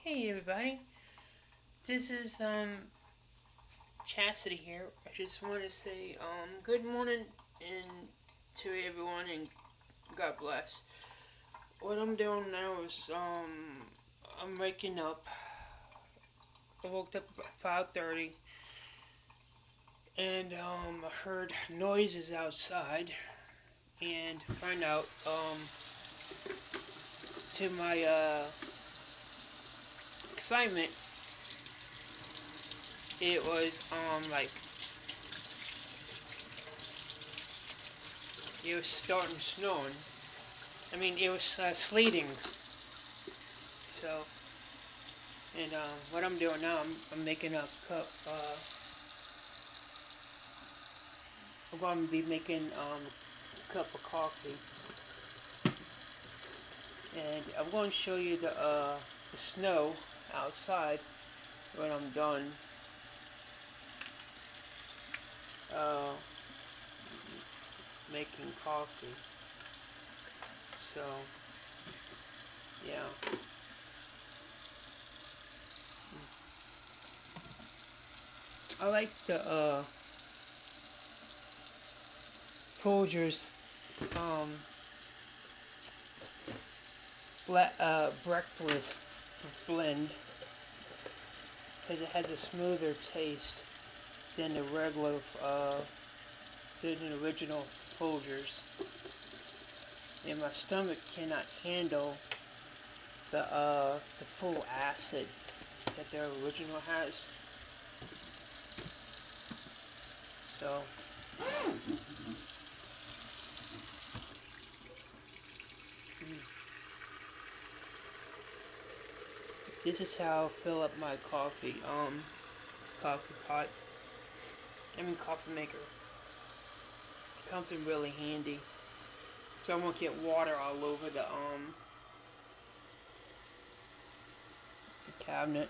Hey everybody, this is Chastity here. I just want to say good morning and to everyone and God bless. What I'm doing now is I'm waking up. I woke up at 5:30 and I heard noises outside and find out to my excitement it was like it was starting snowing. I mean it was sleeting. So, and what I'm doing now, I'm making a cup. I'm going to be making a cup of coffee, and I'm going to show you the snow outside when I'm done uh, making coffee. So, yeah. I like the Folgers um, breakfast blend because it has a smoother taste than the regular than the original Folgers. And my stomach cannot handle the full acid that their original has. So this is how I fill up my coffee pot. I mean coffee maker. It comes in really handy. So I won't get water all over the cabinet.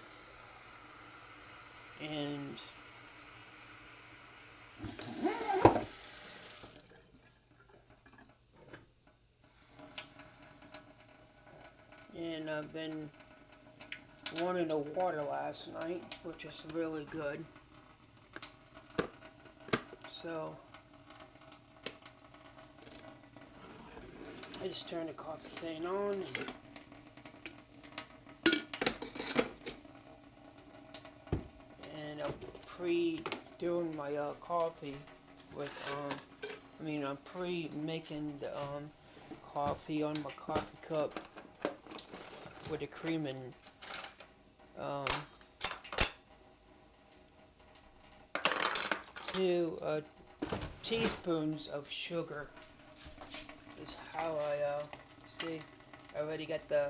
And I've been warming the water last night, which is really good. So I just turn the coffee thing on and I'm pre-doing my coffee with I'm pre-making the coffee on my coffee cup with the cream and um, 2 teaspoons of sugar is how I see. I already got the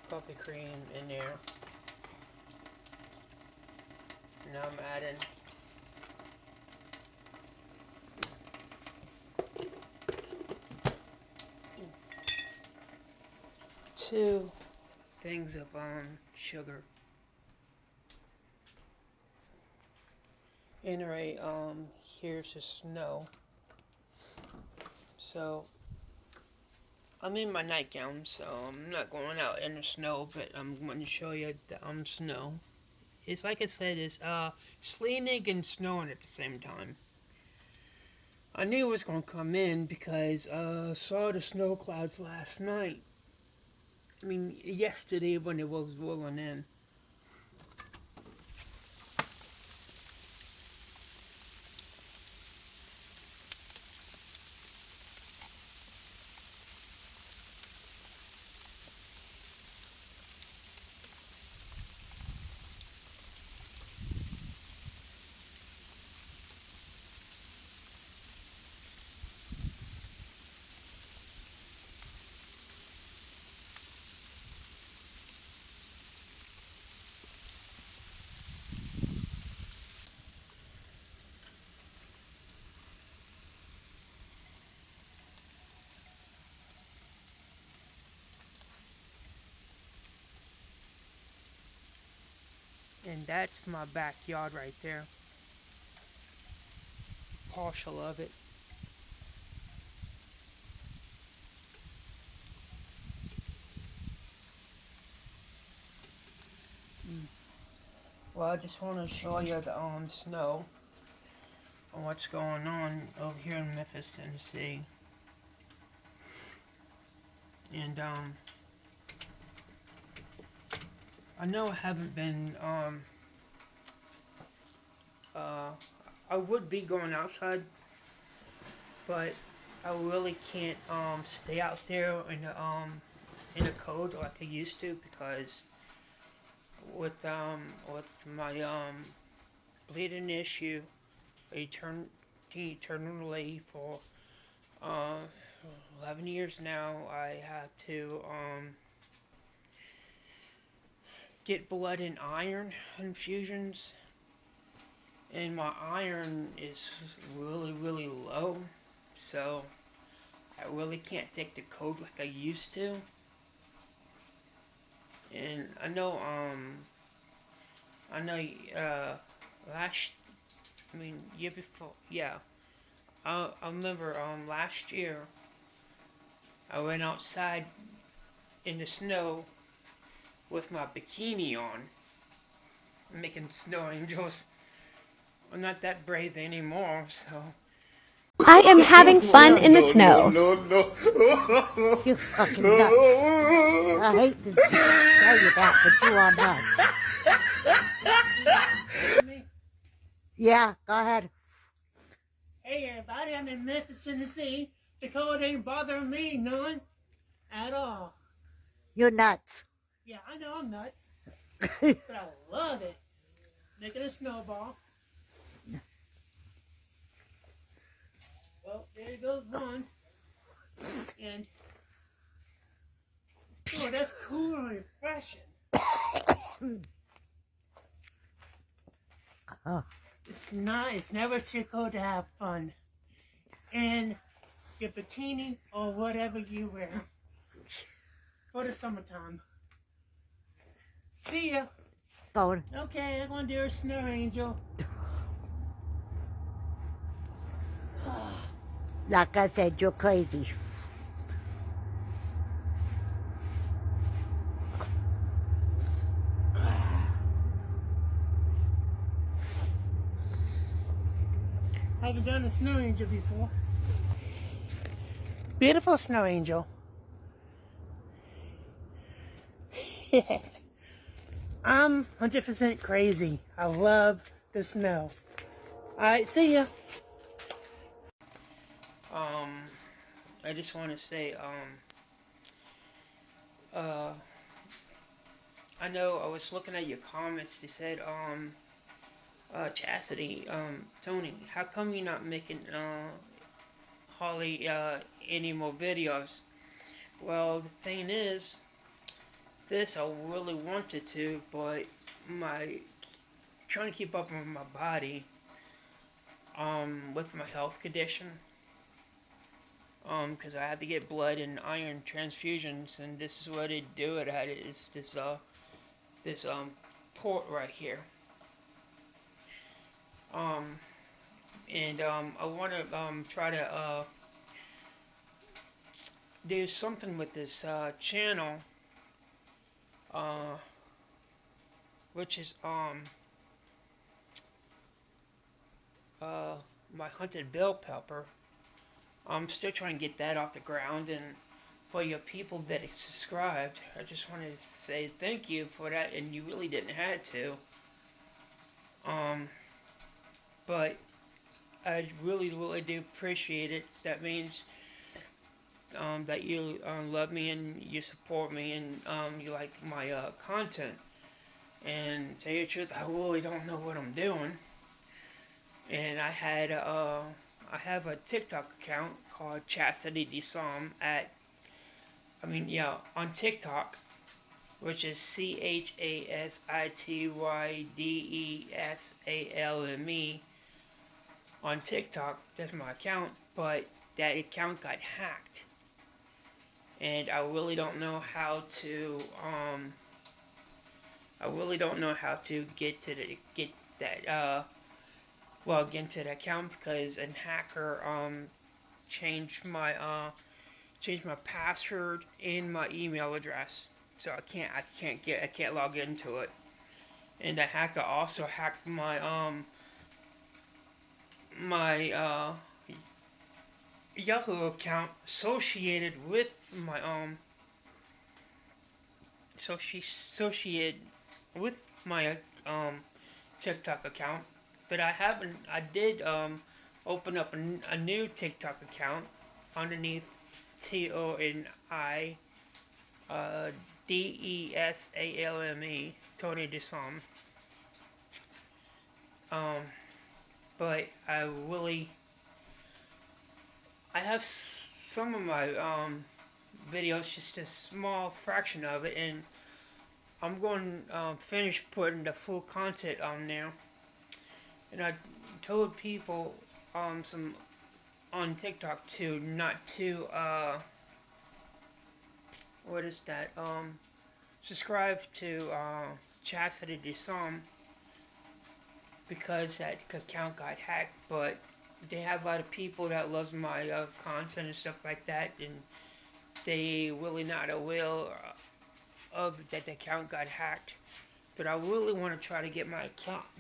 coffee cream in there. Now I'm adding 2 things of sugar. Anyway, here's the snow. So I'm in my nightgown, so I'm not going out in the snow, but I'm going to show you the snow. It's like I said, it's sleeting and snowing at the same time. I knew it was going to come in because I saw the snow clouds last night. I mean, yesterday when it was rolling in. And that's my backyard right there. Partial of it. Well, I just want to show you the snow and what's going on over here in Memphis, Tennessee. And I know I haven't been uh, I would be going outside, but I really can't stay out there in the cold like I used to, because with my bleeding issue, eternally for uh 11 years now, I have to get blood and iron infusions, and my iron is really low, so I really can't take the cold like I used to. And I know last I mean year before, yeah, I remember last year I went outside in the snow with my bikini on, making snow angels. I'm not that brave anymore, so. I am having fun in the snow. No. You fucking nuts. I hate to tell you that, but you are nuts. Yeah, go ahead. Hey everybody, I'm in Memphis, Tennessee. The cold ain't bothering me none at all. You're nuts. Yeah, I know I'm nuts, but I love it. Making a snowball. Well, there goes one. And, oh, that's cool and refreshing. Oh. It's not, it's never too cold to have fun. And your bikini or whatever you wear for the summertime. See ya. Going. Okay, I'm gonna do a snow angel. Like I said, you're crazy. I haven't done a snow angel before. Beautiful snow angel. I'm 100% crazy. I love the snow. Alright, see ya. I just want to say, I know I was looking at your comments. They said, Chastity, Tony, how come you're not making, hardly, any more videos? Well, the thing is, this I really wanted to, but trying to keep up with my body, with my health condition, because I had to get blood and iron transfusions, and this is where they do it at. It's this port right here. And I want to try to do something with this channel, which is my hunted bell pepper. I'm still trying to get that off the ground, and for your people that have subscribed, I just wanted to say thank you for that, and you really didn't have to. But I really do appreciate it. That means that you love me and you support me, and you like my content. And to tell you the truth, I really don't know what I'm doing. And I have a TikTok account called Chastity Desam on TikTok, which is CHASITYDESALME on TikTok. That's my account, but that account got hacked, and I really don't know how to get into that account, because a hacker changed my password and my email address, so I can't log into it. and the hacker also hacked my Yahoo account associated with my associated with my TikTok account. But I did open up a new TikTok account underneath TONI uh, DESALME, Tony Desalme. Um, but I have some of my videos, just a small fraction of it, and I'm going to finish putting the full content on there. And I told people some on TikTok to not to what is that subscribe to Chastity Desalme because that account got hacked, but they have a lot of people that loves my content and stuff like that, and they really not aware of that the account got hacked. But I really want to try to get my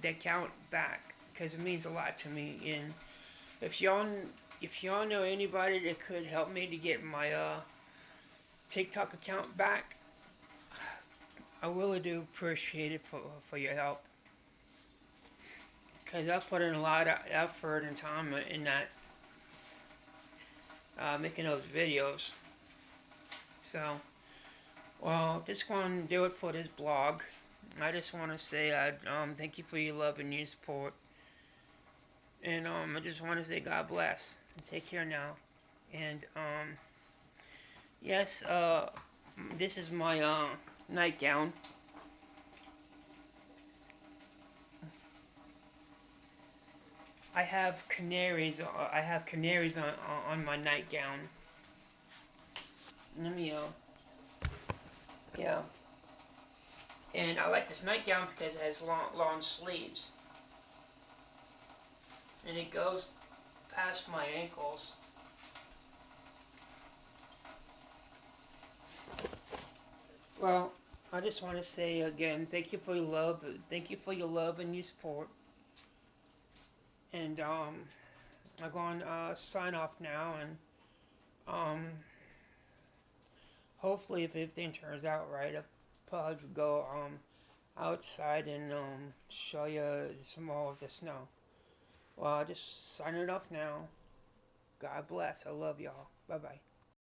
account back because it means a lot to me. And if y'all know anybody that could help me to get my TikTok account back, I really do appreciate it for your help. Because I put in a lot of effort and time in that making those videos. So, well, this going to do it for this blog. I just want to say thank you for your love and your support. And I just want to say God bless. And take care now. And yes, this is my nightgown. I have canaries. I have canaries on my nightgown. Let me yeah. And I like this nightgown because it has long sleeves, and it goes past my ankles. Well, I just want to say again, thank you for your love. Thank you for your love and your support. And I'm going to sign off now, and hopefully if everything turns out right, I'll probably go outside and show you some more of the snow. Well, I'll just sign it off now. God bless. I love y'all. Bye bye.